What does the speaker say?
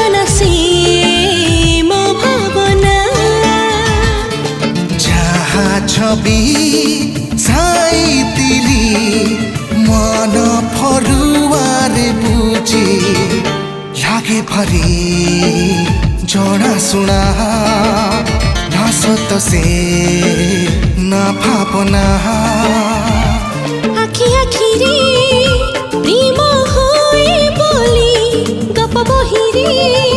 भावना से मो भावना जहाँ छवि साइतिली मन फरुवारे बुझी लागे भरी जड़ा सुना ना सत से ना भावना आखि आखिरे प्रेम होए बोली गप बहिरे